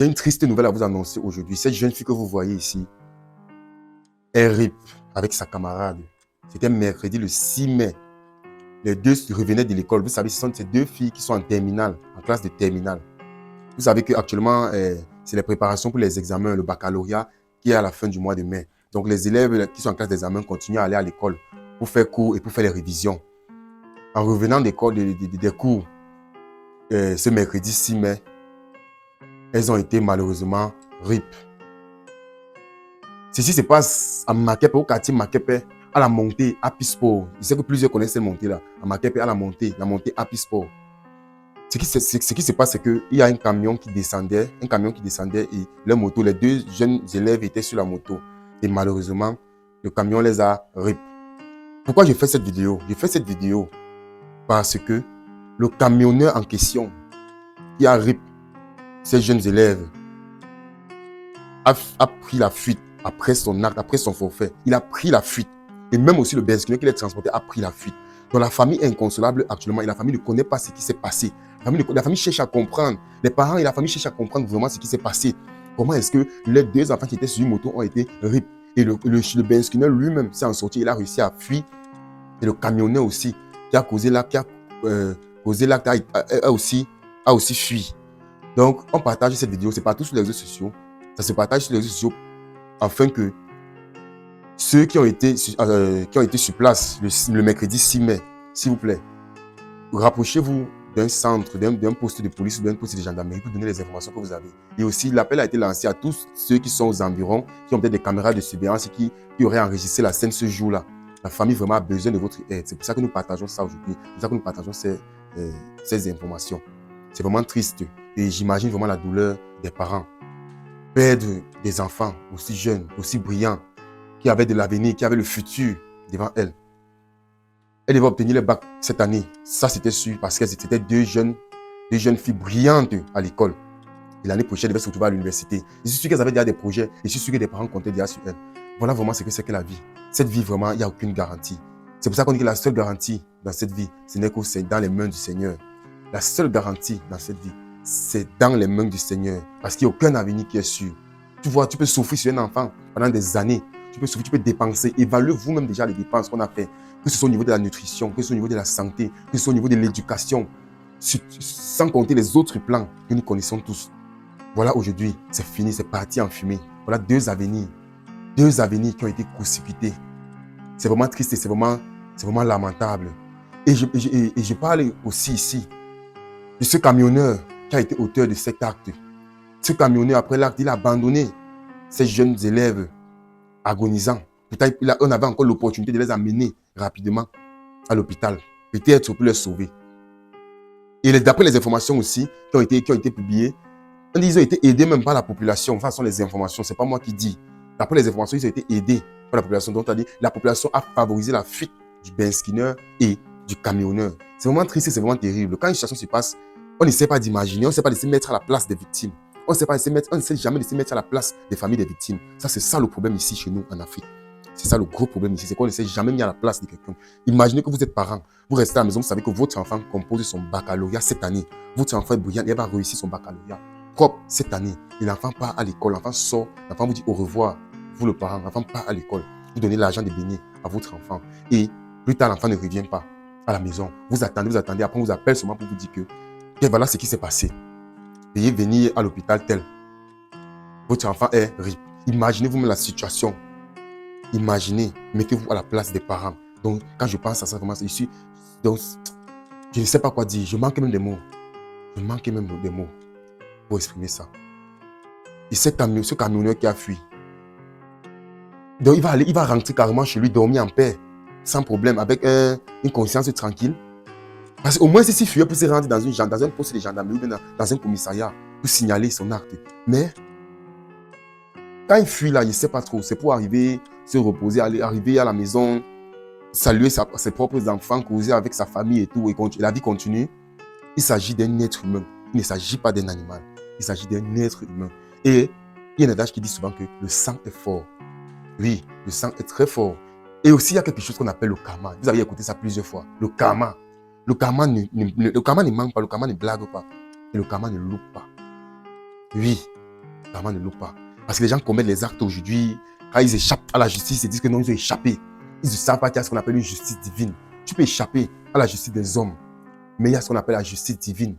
J'ai une triste nouvelle à vous annoncer aujourd'hui. Cette jeune fille que vous voyez ici est RIP avec sa camarade. C'était mercredi le 6 mai. Les deux revenaient de l'école. Vous savez, ce sont ces deux filles qui sont en terminale, en classe de terminale. Vous savez qu'actuellement, c'est les préparations pour les examens, le baccalauréat, qui est à la fin du mois de mai. Donc, les élèves qui sont en classe d'examen continuent à aller à l'école pour faire cours et pour faire les révisions. En revenant des cours, ce mercredi 6 mai, elles ont été malheureusement RIP. Ceci se passe à Makepe, au quartier Makepe, à la montée Happy Sport. Je sais que plusieurs connaissent cette montée-là. À Makepe, à la montée Happy Sport. Ce qui se passe, c'est qu'il y a un camion qui descendait et leur moto, les deux jeunes élèves étaient sur la moto. Et malheureusement, le camion les a RIP. Pourquoi j'ai fait cette vidéo? J'ai fait cette vidéo parce que le camionneur en question qui a RIP ces jeunes élèves a pris la fuite après son acte, après son forfait. Il a pris la fuite. Et même aussi le benzineur qui l'a transporté a pris la fuite. Donc la famille est inconsolable actuellement et la famille ne connaît pas ce qui s'est passé. La famille cherche à comprendre. Les parents et la famille cherchent à comprendre vraiment ce qui s'est passé. Comment est-ce que les deux enfants qui étaient sur une moto ont été RIP? Et le benzineur lui-même s'est en sorti. Il a réussi à fuir. Et le camionneur aussi, qui a causé l'acte, a aussi fui. Donc, on partage cette vidéo. C'est partout sur les réseaux sociaux. Ça se partage sur les réseaux sociaux afin que ceux qui ont été sur place le mercredi 6 mai, s'il vous plaît, rapprochez-vous d'un centre, d'un poste de police ou d'un poste de gendarmerie pour donner les informations que vous avez. Et aussi, l'appel a été lancé à tous ceux qui sont aux environs, qui ont peut-être des caméras de surveillance et qui auraient enregistré la scène ce jour-là. La famille vraiment a besoin de votre aide. C'est pour ça que nous partageons ça aujourd'hui. C'est pour ça que nous partageons ces informations. C'est vraiment triste. Et j'imagine vraiment la douleur des parents. Perdre des enfants aussi jeunes, aussi brillants, qui avaient de l'avenir, qui avaient le futur devant elles. Elle devait obtenir le bac cette année. Ça, c'était sûr, parce qu'elles étaient deux jeunes filles brillantes à l'école. Et l'année prochaine, elles devaient se retrouver à l'université. Je suis sûr qu'elles avaient déjà des projets. Et je suis sûr que des parents comptaient déjà sur elles. Voilà vraiment ce que c'est que la vie. Cette vie, vraiment, il n'y a aucune garantie. C'est pour ça qu'on dit que la seule garantie dans cette vie, ce n'est que c'est dans les mains du Seigneur. La seule garantie dans cette vie, c'est dans les mains du Seigneur. Parce qu'il n'y a aucun avenir qui est sûr. Tu vois, tu peux souffrir sur un enfant pendant des années. Tu peux souffrir, tu peux dépenser. Évalue vous-même déjà les dépenses qu'on a fait. Que ce soit au niveau de la nutrition, que ce soit au niveau de la santé, que ce soit au niveau de l'éducation. Sans compter les autres plans que nous connaissons tous. Voilà, aujourd'hui, c'est fini, c'est parti en fumée. Voilà deux avenirs qui ont été précipités. C'est vraiment triste et c'est vraiment lamentable. Et je parle aussi ici de ce camionneur qui a été auteur de cet acte. Ce camionneur, après l'acte, il a abandonné ces jeunes élèves agonisants. Peut-être on avait encore l'opportunité de les amener rapidement à l'hôpital, peut-être pour les sauver. Et d'après les informations aussi qui ont été publiées, on dit qu'ils ont été aidés même par la population. Enfin, ce sont les informations, ce n'est pas moi qui dis. D'après les informations, ils ont été aidés par la population. Donc, on a dit la population a favorisé la fuite du benzineur et du camionneur. C'est vraiment triste, c'est vraiment terrible. Quand une situation se passe, on n'essaie pas d'imaginer, on ne sait pas de se mettre à la place des victimes. On ne sait jamais de se mettre à la place des familles des victimes. Ça, c'est ça le problème ici chez nous en Afrique. C'est ça le gros problème ici, c'est qu'on ne s'est jamais mis à la place de quelqu'un. Imaginez que vous êtes parent, vous restez à la maison, vous savez que votre enfant compose son baccalauréat cette année. Votre enfant est brillant, il va réussir son baccalauréat propre cette année. Et l'enfant part à l'école, l'enfant sort, l'enfant vous dit au revoir, vous le parent, l'enfant part à l'école. Vous donnez l'argent de baigner à votre enfant. Et plus tard, l'enfant ne revient pas à la maison. Vous attendez, après on vous appelle seulement pour vous dire que voilà ce qui s'est passé. Veuillez venir à l'hôpital tel. Votre enfant est RIP. Imaginez-vous la situation. Imaginez, mettez-vous à la place des parents. Donc, quand je pense à ça, vraiment, donc, je ne sais pas quoi dire. Je manque même des mots. Pour exprimer ça. Et ce camionneur qui a fui. Donc, il va rentrer carrément chez lui, dormir en paix, sans problème, avec une conscience tranquille. Parce qu'au moins, s'il fuyait pour se rendre dans un poste de gendarmerie ou dans un commissariat pour signaler son acte. Mais, quand il fuit là, il ne sait pas trop. C'est pour arriver, se reposer, arriver à la maison, saluer ses propres enfants, causer avec sa famille et tout, et la vie continue. Il s'agit d'un être humain. Il ne s'agit pas d'un animal. Il s'agit d'un être humain. Et il y a un adage qui dit souvent que le sang est fort. Oui, le sang est très fort. Et aussi, il y a quelque chose qu'on appelle le karma. Vous avez écouté ça plusieurs fois. Le karma. Le karma ne manque pas, le karma ne blague pas. Et le karma ne loupe pas. Oui, Vraiment, ne loupe pas. Parce que les gens commettent les actes aujourd'hui, quand ils échappent à la justice, ils disent que non, ils ont échappé. Ils ne savent pas qu'il y a ce qu'on appelle une justice divine. Tu peux échapper à la justice des hommes, mais il y a ce qu'on appelle la justice divine.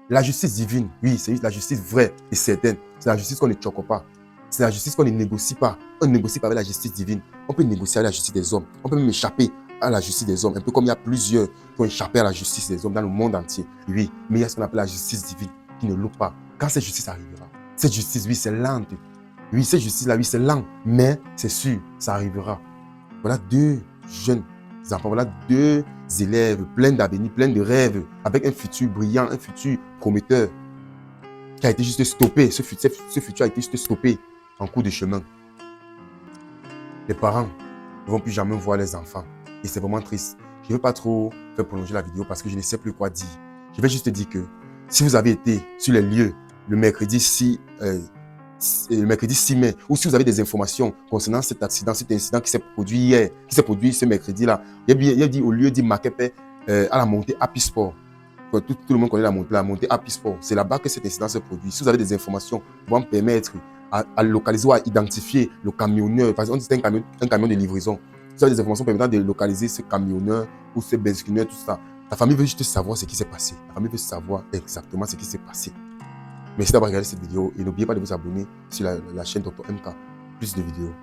La justice divine, oui, c'est la justice vraie et certaine. C'est la justice qu'on ne choque pas. C'est la justice qu'on ne négocie pas. On ne négocie pas avec la justice divine. On peut négocier avec la justice des hommes. On peut même échapper à la justice des hommes. Un peu comme il y a plusieurs qui ont échappé à la justice des hommes dans le monde entier. Oui, mais il y a ce qu'on appelle la justice divine qui ne loupe pas. Quand cette justice arrivera, cette justice, oui, c'est lente. Oui, cette justice-là, oui, c'est lent. Mais c'est sûr, ça arrivera. Voilà deux jeunes enfants, voilà deux élèves pleins d'avenir, pleins de rêves, avec un futur brillant, un futur prometteur, qui a été juste stoppé. Ce futur a été juste stoppé en cours de chemin. Les parents ne vont plus jamais voir les enfants. Et c'est vraiment triste. Je ne veux pas trop faire prolonger la vidéo parce que je ne sais plus quoi dire. Je vais juste dire que si vous avez été sur les lieux le mercredi 6 mai, ou si vous avez des informations concernant cet accident, cet incident qui s'est produit hier, qui s'est produit ce mercredi-là, il a dit au lieu de Makepe à la montée Happy Sport. Tout le monde connaît la montée Happy Sport. C'est là-bas que cet incident s'est produit. Si vous avez des informations qui vont me permettre à localiser ou à identifier le camionneur, parce qu'on dit que c'est un camion de livraison. Si vous avez des informations permettant de localiser ce camionneur ou ce basculeur, tout ça, la famille veut juste savoir ce qui s'est passé. La famille veut savoir exactement ce qui s'est passé. Merci d'avoir regardé cette vidéo et n'oubliez pas de vous abonner sur la chaîne Dr MK pour plus de vidéos.